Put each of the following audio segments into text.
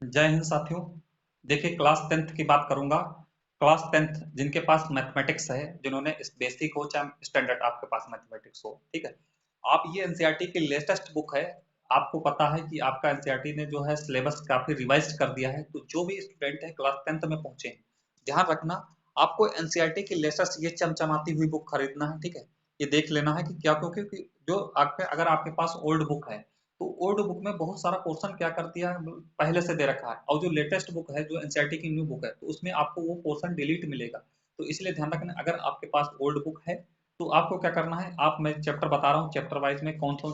जय हिंद साथियों। देखिए, क्लास टेंथ की बात करूंगा। क्लास टेंथ जिनके पास मैथमेटिक्स है, जिन्होंने बेसिक हो चाहे स्टैंडर्ड आपके पास मैथमेटिक्स हो, ठीक है, आप ये एनसीईआरटी की लेटेस्ट बुक है। आपको पता है कि आपका एनसीईआरटी ने जो है सिलेबस काफी रिवाइज कर दिया है, तो जो भी स्टूडेंट है क्लास टेंथ में पहुंचे हैं, ध्यान रखना, आपको एनसीईआरटी की लेटेस्ट ये चमचमाती हुई बुक खरीदना है। ठीक है, ये देख लेना है कि क्या, क्योंकि जो आपके अगर आपके पास ओल्ड बुक है तो ओल्ड बुक में बहुत सारा पोर्शन क्या कर दिया है, पहले से दे रखा है, और जो लेटेस्ट बुक है जो एनसीईआरटी की न्यू बुक है तो उसमें आपको वो पोर्शन डिलीट मिलेगा। तो इसलिए ध्यान रखना, अगर आपके पास ओल्ड बुक है तो आपको क्या करना है, आप मैं चैप्टर बता रहा हूँ, चैप्टर वाइज में कौन कौन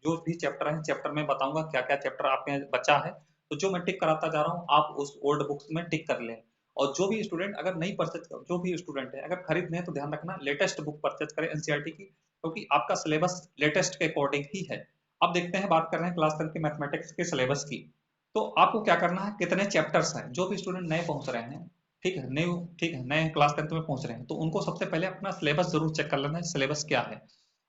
जो भी चैप्टर है चैप्टर में बताऊंगा क्या क्या चैप्टर आपके बचा है, तो जो मैं टिक कराता जा रहा हूँ आप उस ओल्ड बुक्स में टिक कर लें। और जो भी स्टूडेंट अगर नहीं परचेज, जो भी स्टूडेंट है अगर खरीदने हैं तो ध्यान रखना लेटेस्ट बुक परचेज करें एनसीईआरटी की, क्योंकि आपका सिलेबस लेटेस्ट के अकॉर्डिंग ही है। अब देखते हैं, बात कर रहे हैं क्लास 10 के मैथमेटिक्स के सिलेबस की। तो आपको क्या करना है, कितने चैप्टर्स हैं, जो भी स्टूडेंट नए पहुंच रहे हैं, ठीक है, नए, ठीक है, नए क्लास 10 में पहुंच रहे हैं, तो उनको सबसे पहले अपना सिलेबस जरूर चेक कर लेना है, सिलेबस क्या है।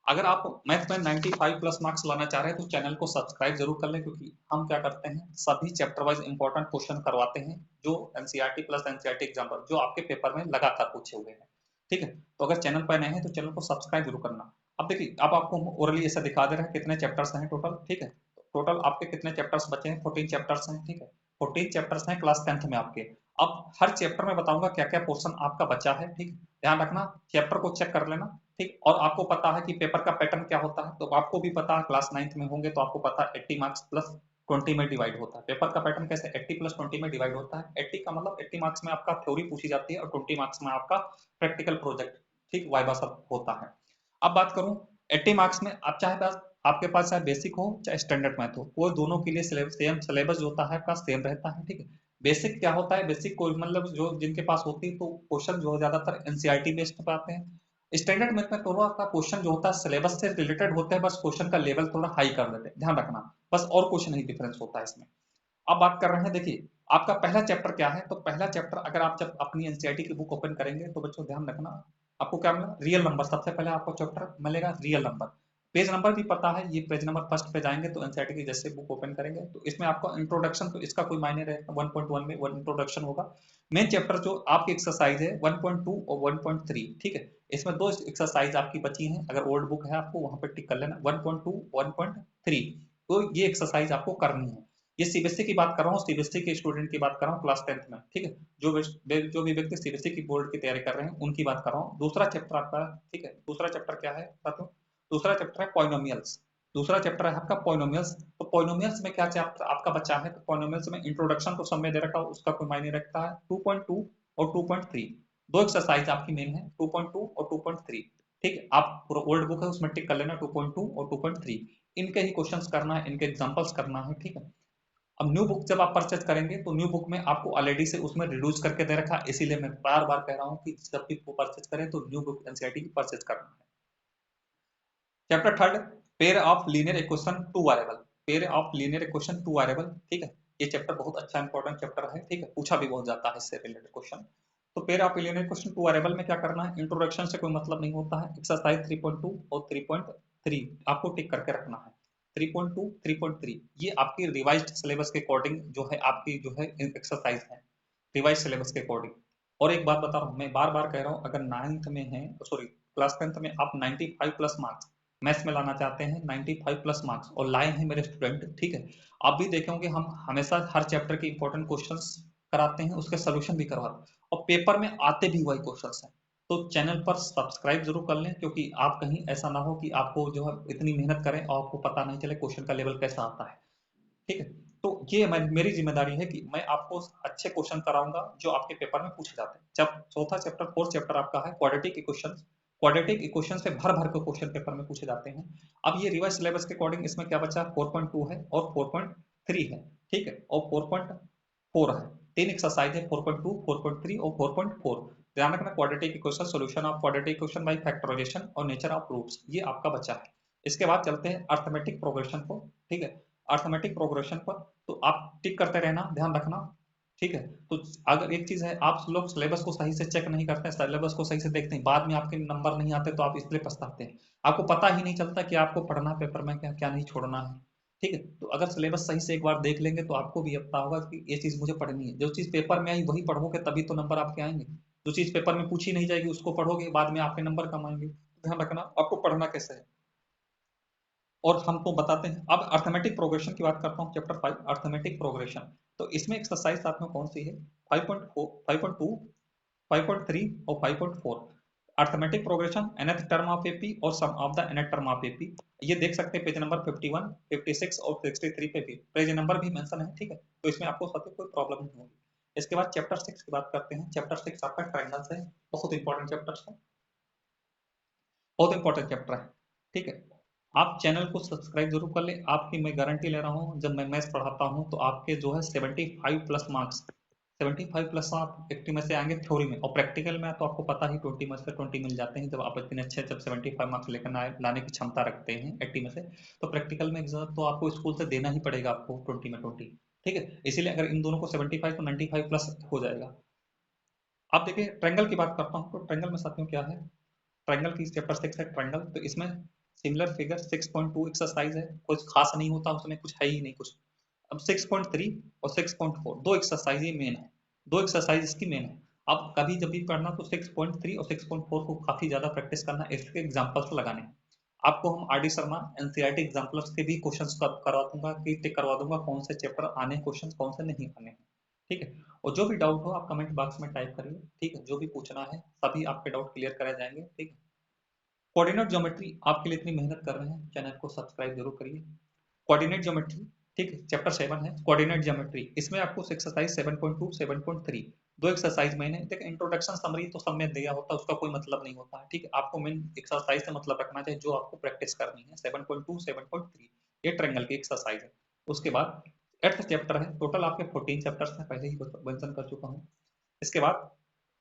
अगर आप मैथ में 95 प्लस मार्क्स लाना चाह रहे हैं तो चैनल को सब्सक्राइब जरूर कर लें, क्योंकि हम क्या करते हैं, सभी चैप्टर वाइज इंपॉर्टेंट क्वेश्चन करवाते हैं, जो एनसीईआरटी प्लस एनसीईआरटी एग्जाम्पल जो आपके पेपर में लगातार पूछे हुए हैं। ठीक है, तो अगर चैनल पर नए हैं तो चैनल को सब्सक्राइब जरूर करना। अब देखिए, अब आपको ओरली ऐसा दिखा दे रहा है कितने चैप्टर्स हैं टोटल। ठीक है, टोटल आपके कितने चैप्टर्स बचे हैं, 14 चैप्टर्स हैं। ठीक है, 14 चैप्टर्स हैं क्लास 10th में आपके। अब हर चैप्टर में बताऊंगा क्या क्या पोर्शन आपका बचा है। ठीक, ध्यान रखना, चैप्टर को चेक कर लेना। ठीक, और आपको पता है कि पेपर का पैटर्न क्या होता है, तो आपको भी पता है, क्लास 9th में होंगे तो आपको पता है 80 मार्क्स प्लस 20 में डिवाइड होता है। पेपर का पैटर्न कैसे 80 प्लस 20 में डिवाइड होता है, 80 का मतलब 80 मार्क्स में आपका थ्योरी पूछी जाती है और 20 मार्क्स में आपका प्रैक्टिकल प्रोजेक्ट, ठीक, वाइवा सब होता है। अब बात करूं, 80 मार्क्स में आप चाहे पास आपके पास चाहे बेसिक हो चाहे स्टैंडर्ड मैथ हो, वो दोनों के लिए सेम सिलेबस जो होता है आपका सेम रहता है। ठीक है, बेसिक क्या होता है, बेसिक को मतलब जो जिनके पास होती है तो क्वेश्चन जो ज्यादातर एनसीईआरटी बेस्ड पे आते हैं। स्टैंडर्ड मैथ में थोड़ा सा क्वेश्चन जो होता है सिलेबस से रिलेटेड होते हैं, बस क्वेश्चन का लेवल थोड़ा हाई कर देते हैं, ध्यान रखना, बस, और कुछ नहीं डिफरेंस होता है इसमें। अब बात कर रहे हैं, देखिए आपका पहला चैप्टर क्या है, तो पहला चैप्टर अगर आप जब अपनी एनसीईआरटी की बुक ओपन करेंगे तो बच्चों ध्यान रखना, आपको क्या मिला, रियल नंबर, सबसे पहले आपको चैप्टर मिलेगा रियल नंबर। पेज नंबर भी पता है, ये पेज नंबर फर्स्ट पे जाएंगे तो एनसीईआरटी की जैसे बुक ओपन करेंगे तो इसमें आपका इंट्रोडक्शन, तो इसका कोई मायने रहेगा, 1.1 में वन इंट्रोडक्शन होगा। मेन चैप्टर जो आपकी एक्सरसाइज है 1.2 और 1.3, ठीक है, इसमें दो एक्सरसाइज आपकी बची हैं, अगर ओल्ड बुक है आपको वहां पर टिक कर लेना 1.2 1.3, तो ये एक्सरसाइज आपको करनी है। ये सीबीएसई की बात कर रहा हूँ, सीबीएसई के स्टूडेंट की बात कर रहा हूँ क्लास 10th में। ठीक है, जो भी व्यक्ति सीबीएसई की बोर्ड की तैयारी कर रहे हैं उनकी बात कर रहा हूँ। दूसरा चैप्टर आपका, ठीक है, दूसरा चैप्टर क्या है साथियों, दूसरा चैप्टर है पॉइनोमियल्स। दूसरा चैप्टर है आपका पॉइनोमियल्स। तो पॉइनोमियल्स में क्या चैप्टर आपका बचा है, तो पॉइनोमियल्स में इंट्रोडक्शन तो सब में दे रखा है, उसका कोई मायने रखता है, 2.2 और 2.3, दो एक्सरसाइज आपकी मेन है, 2.2 और 2.3। ठीक है, आप पूरा ओल्ड बुक है उसमें टिक कर लेना 2.2 और 2.3, इनके ही क्वेश्चंस करना है, इनके एग्जांपल्स करना है। ठीक है, अब न्यू बुक जब आप परचेज करेंगे तो न्यू बुक में आपको ऑलरेडी से उसमें रिड्यूस करके दे रखा है, इसीलिए मैं बार बार कह रहा हूँ कि जब भी परचेज करें तो न्यू बुक एनसीईआरटी की परचेज करना है। Chapter third, pair of linear equation two variable, pair of linear equation two variable. ठीक है, ये चैप्टर बहुत अच्छा इंपॉर्टेंट चैप्टर है। ठीक है, पूछा भी बहुत जाता है इससे रिलेटेड क्वेश्चन। तो pair of linear equation two variable में क्या करना है, इंट्रोडक्शन से कोई मतलब नहीं होता है, एक्सरसाइज 3.2 और 3.3 आपको टिक करके रखना है। 3.2 3.3 ये आपकी रिवाइज्ड सिलेबस के अकॉर्डिंग जो है आपकी जो है एक्सरसाइज है, रिवाइज सिलेबस के अकॉर्डिंग। और एक बात बता रहा हूँ, मैं बार बार कह रहा हूँ, अगर 9th में है, सॉरी क्लास 10th में आप 95 प्लस मार्क्स मैथ्स में लाना चाहते हैं, 95 प्लस मार्क्स और लाए हैं मेरे स्टूडेंट, ठीक है, आप भी देखें कि हम हमेशा हर चैप्टर के इंपॉर्टेंट क्वेश्चंस कराते हैं, उसके सोल्यूशन भी करवाते हैं, और पेपर में आते भी वही क्वेश्चंस हैं। तो चैनल पर सब्सक्राइब जरूर कर लें, क्योंकि आप कहीं ऐसा ना हो कि आपको जो है इतनी मेहनत करें और आपको पता नहीं चले क्वेश्चन का लेवल कैसा आता है। ठीक है, तो ये मेरी जिम्मेदारी है कि मैं आपको अच्छे क्वेश्चन कराऊंगा जो आपके पेपर में पूछे जाते हैं। जब चौथा चैप्टर, फोर्थ चैप्टर आपका है क्वाड्रेटिक इक्वेशन, क्वाड्रेटिक इक्वेशन से भर भर के क्वेश्चन पेपर में पूछे जाते हैं। अब ये रिवर्स सिलेबस के अकॉर्डिंग इसमें क्या बचा, 4.2 है और 4.3 है। ठीक है, और 4.4 है, तीन एक्सरसाइज है, 4.2 4.3 और 4.4। ध्यान रखना, quadratic equation, solution of quadratic equation by factorisation और नेचर ऑफ रूट्स, ये आपका बचा है। इसके बाद चलते हैं अर्थमेटिक प्रोग्रेशन को। ठीक है, अर्थमेटिक प्रोग्रेशन पर तो आप टिक करते रहना, ध्यान रखना। ठीक है, तो अगर एक चीज है, आप लोग सिलेबस को सही से चेक नहीं करते हैं, सिलेबस को सही से देखते हैं, बाद में आपके नंबर नहीं आते तो आप इसलिए पछताते हैं, आपको पता ही नहीं चलता कि आपको पढ़ना पेपर में क्या क्या नहीं छोड़ना है। ठीक है। तो अगर सिलेबस सही से एक बार देख लेंगे तो आपको भी पता होगा कि ये चीज़ मुझे पढ़नी है। जो चीज़ पेपर में आई वही पढ़ोगे तभी तो नंबर आपके आएंगे। जो चीज़ पेपर में पूछी नहीं जाएगी उसको पढ़ोगे बाद में आपके नंबर कम आएंगे। ध्यान रखना आपको पढ़ना कैसे है। और हमको बताते हैं अब अर्थमेटिक प्रोग्रेशन की बात करता हूँ, चैप्टर 5 अर्थमेटिक प्रोग्रेशन। तो इसमें एक्सरसाइज साथ में कौन सी है, 5.4 5.2 5.3 और 5.4 arithmetic progression nth term of AP और sum of the nth term of AP. ये देख सकते हैं पेज नंबर 51 56 और 63 पे भी पेज नंबर भी मेंशन है। ठीक है, तो इसमें आपको साथ में कोई प्रॉब्लम नहीं होगी। इसके बाद चैप्टर 6 की बात करते हैं। चैप्टर 6 आपका ट्रायंगल्स है, बहुत इंपॉर्टेंट चैप्टर है, बहुत इंपॉर्टेंट चैप्टर है। ठीक है, आप चैनल को सब्सक्राइब जरूर कर ले। आपकी मैं गारंटी ले रहा हूँ जब मैं मैथ्स पढ़ाता हूँ तो आपके जो है 75 प्लस मार्क्स, 75 प्लस आप 80 में से आएंगे थ्योरी में, और प्रैक्टिकल में तो आपको पता ही 20 में से 20 मिल जाते हैं। जब आप इतने अच्छे जब 75 मार्क्स लेकर लाने की क्षमता रखते हैं 80 में से, तो प्रैक्टिकल में एग्जाम तो आपको स्कूल से देना ही पड़ेगा आपको 20 में 20। ठीक है, इसीलिए अगर इन दोनों को 75 तो 95 प्लस हो जाएगा। आप देखिए ट्रायंगल की बात करता हूँ, तो ट्रायंगल में साथियों क्या है, ट्रायंगल की चैप्टर 6 है ट्रायंगल। तो इसमें सिमिलर फिगर 6.2 एक्सरसाइज है, कुछ खास नहीं होता उसमें, कुछ है ही नहीं कुछ। अब 6.3 और 6.4 दो एक्सरसाइज ही मेन है, दो एक्सरसाइज इसकी मेन है। आप कभी जब भी पढ़ना तो 6.3 और 6.4 को काफी ज्यादा प्रैक्टिस करना, इसके एग्जाम्पल्स लगाने। आपको हम R D Sharma NCERT examples के भी क्वेश्चंस करवा दूंगा कि टिक करवा दूंगा कौन से चैप्टर आने क्वेश्चंस कौन से नहीं आने हैं। ठीक है, और जो भी डाउट हो आप कमेंट बॉक्स में टाइप करिए। ठीक है, जो भी पूछना है सभी आपके डाउट क्लियर कराए जाएंगे। ठीक है, कोऑर्डिनेट ज्योमेट्री आपके लिए इतनी मेहनत कर रहे हैं, चैनल को सब्सक्राइब जरूर करिए। कोऑर्डिनेट ज्योमेट्री, ठीक है, चैप्टर 7 है कोऑर्डिनेट ज्योमेट्री। इसमें आपको एक्सरसाइज 7.2 7.3 दो एक्सरसाइज मैंने देखिए, इंट्रोडक्शन समरी तो सब में दिया होता है, उसका कोई मतलब नहीं होता है। ठीक है, आपको मेन एक्सरसाइज से मतलब रखना चाहिए जो आपको प्रैक्टिस करनी है। 7.2 7.3 ये ट्रायंगल की एक्सरसाइज है। उसके बाद 8th चैप्टर है, टोटल आपके 14 चैप्टर्स हैं, पहले ही मेंशन कर चुका हूँ। इसके बाद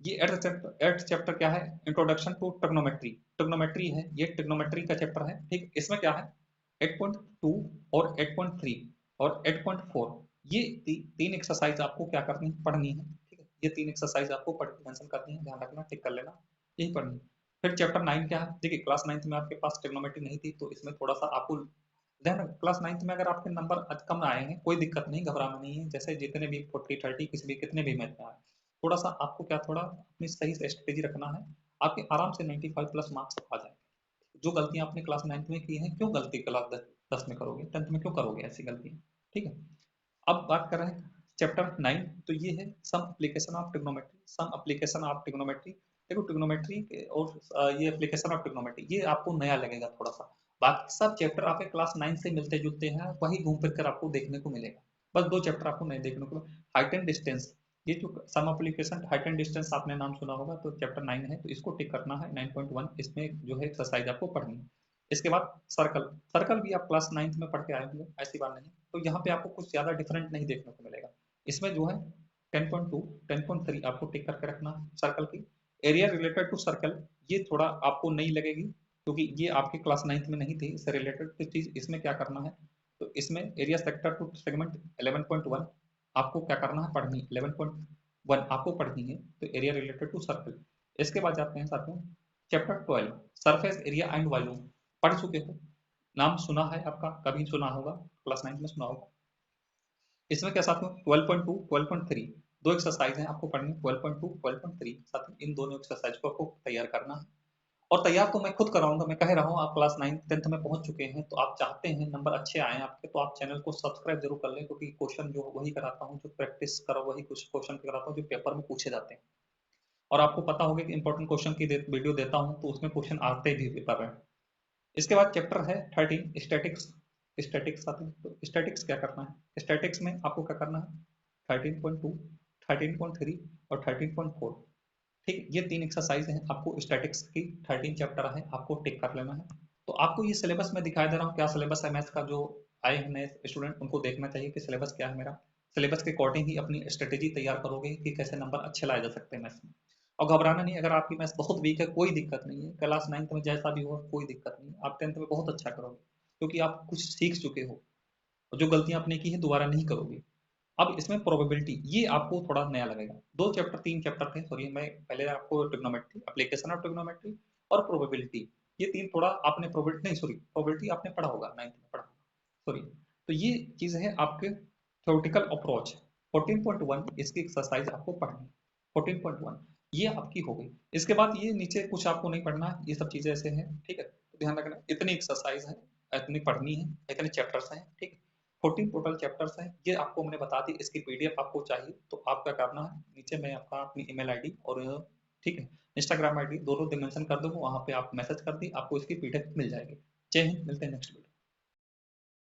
ये 8th चैप्टर क्या है, इंट्रोडक्शन टू ट्रिग्नोमेट्री। ट्रिग्नोमेट्री है, ये ट्रिग्नोमेट्री का चैप्टर है। ठीक, इसमें क्या है 8.2 और 8.3 और 8.4 ये तीन एक्सरसाइज आपको क्या करनी है, पढ़नी है। ठीक है, ये तीन एक्सरसाइज आपको पढ़ मेंशन करनी है, ध्यान रखना, टिक कर लेना, यही पढ़नी है। फिर चैप्टर 9 क्या है, देखिए क्लास 9th में आपके पास ट्रिग्नोमेट्री नहीं थी तो इसमें थोड़ा सा आपको ध्यान, क्लास 9th में अगर आपके नंबर कम आए हैं कोई दिक्कत नहीं, घबराना नहीं है। जैसे जितने भी 40 30 किसी भी कितने भी मैथ में आए, थोड़ा सा आपको क्या थोड़ा अपनी सही से स्ट्रेटेजी रखना है, आपके आराम से 95 प्लस मार्क्स आ जाएंगे। जो गलतियां आपने क्लास 9th में की हैं क्यों गलती क्लास 10 में करोगे, 10th में क्यों करोगे ऐसी गलतियां। ठीक है, अब बात कर रहे हैं चैप्टर 9। तो ये है some application of trigonometry, some application of trigonometry. देखो ट्रिग्नोमेट्री और ये एप्लीकेशन ऑफ ट्रिग्नोमेट्री ये आपको नया लगेगा थोड़ा सा, बाकी सब चैप्टर आपके क्लास 9 से मिलते जुलते हैं, वही घूम फिर कर आपको देखने को मिलेगा। बस दो चैप्टर आपको नए देखने को, हाइट एंड डिस्टेंस। ये जो some application height and distance आपने नाम सुना होगा, तो चैप्टर 9 है, तो इसको टिक करना है 9.1, इसमें जो है एक्सरसाइज आपको पढ़नी है। इसके बाद सर्कल, सर्कल भी आप क्लास 9th में पढ़ के आए होंगे, ऐसी बात नहीं। तो यहाँ पे आपको कुछ ज्यादा डिफरेंट नहीं देखने को मिलेगा। इसमें जो है 10.2 10.3 आपको टिक करके रखना है सर्कल की। एरिया रिलेटेड टू सर्कल ये थोड़ा आपको नहीं लगेगी क्योंकि ये आपके क्लास 9th में नहीं थी, इससे रिलेटेड चीज इसमें क्या करना है। तो इसमें एरिया सेक्टर टू सेगमेंट 11.1 आपको क्या करना है, पढ़नी 11.1 आपको पढ़नी है, तो एरिया रिलेटेड टू सर्कल। इसके बाद जाते हैं साथियों chapter 12 surface area and volume. पढ़ चुके हो, नाम सुना है आपका, कभी सुना होगा, क्लास 9th में सुना होगा। इसमें क्या साथियों 12.2 12.3 दो एक्सरसाइज हैं आपको पढ़नी, 12.2 12.3 साथियों इन दोनों एक्सरसाइज को आपको तैयार करना है। और तैयार तो मैं खुद कराऊंगा, मैं कह रहा हूँ आप क्लास 9 10th में पहुंच चुके हैं तो आप चाहते हैं नंबर अच्छे आए आपके, तो आप चैनल को सब्सक्राइब जरूर कर लें, क्योंकि क्वेश्चन जो वही कराता हूँ, जो प्रैक्टिस करो वही कुछ क्वेश्चन कराता हूँ जो पेपर में पूछे जाते हैं। और आपको पता होगा कि इंपॉर्टेंट क्वेश्चन की वीडियो देता हूँ तो उसमें क्वेश्चन आते भी पेपर में। इसके बाद चैप्टर है 13 स्टैटिक्स। स्टैटिक्स आते हैं, तो स्टैटिक्स क्या करना है, स्टैटिक्स में आपको क्या करना है 13.2 13.3 और 13.4। ठीक, ये तीन एक्सरसाइज हैं आपको स्टैटिक्स की, 13 चैप्टर है आपको टिक कर लेना है। तो आपको ये सिलेबस में दिखाई दे रहा हूँ क्या सिलेबस है मैथ्स का, जो आए हैं नए स्टूडेंट उनको देखना चाहिए कि सिलेबस क्या है मेरा। सिलेबस के अकॉर्डिंग ही अपनी स्ट्रेटेजी तैयार करोगे कि कैसे नंबर अच्छे लाए जा सकते हैं मैथ्स में। और घबराना नहीं, अगर आपकी मैथ्स बहुत वीक है कोई दिक्कत नहीं है, क्लास 9th में जैसा भी हो कोई दिक्कत नहीं है, आप 10th में बहुत अच्छा करोगे क्योंकि आप कुछ सीख चुके हो, और जो गलतियां आपने की है दोबारा नहीं करोगे। अब इसमें प्रोबेबिलिटी ये आपको थोड़ा नया लगेगा, दो चैप्टर तीन चैप्टर थे सॉरी, मैं पहले आपको ट्रिग्नोमेट्री एप्लीकेशन ऑफ ट्रिग्नोमेट्री और प्रोबेबिलिटी, ये तीन थोड़ा आपने प्रोबेबिलिटी नहीं सॉरी प्रोबेबिलिटी आपने पढ़ा होगा 9th में पढ़ा होगा सॉरी, तो ये चीज़ है आपके थ्योरेटिकल अप्रोच। 14.1 इसकी एक्सरसाइज आपको पढ़नी। 14.1 ये आपकी हो गई। इसके बाद ये नीचे कुछ आपको नहीं पढ़ना है, ये सब चीज़ें ऐसे हैं, ठीक है, तो ध्यान रखना इतनी एक्सरसाइज है, इतनी पढ़नी है, इतने चैप्टर्स हैं, ठीक है। 14 टोटल चैप्टर्स हैं, ये आपको मैंने बता दी। इसकी पीडीएफ आपको चाहिए तो आप क्या करना है, नीचे मैं आपका अपनी ईमेल आईडी और ठीक है इंस्टाग्राम आईडी दोनों मेंशन कर दूंगा, वहां पे आप मैसेज कर दी, आपको इसकी पीडीएफ मिल जाएगी। जय हिंद, मिलते हैं नेक्स्ट वीडियो।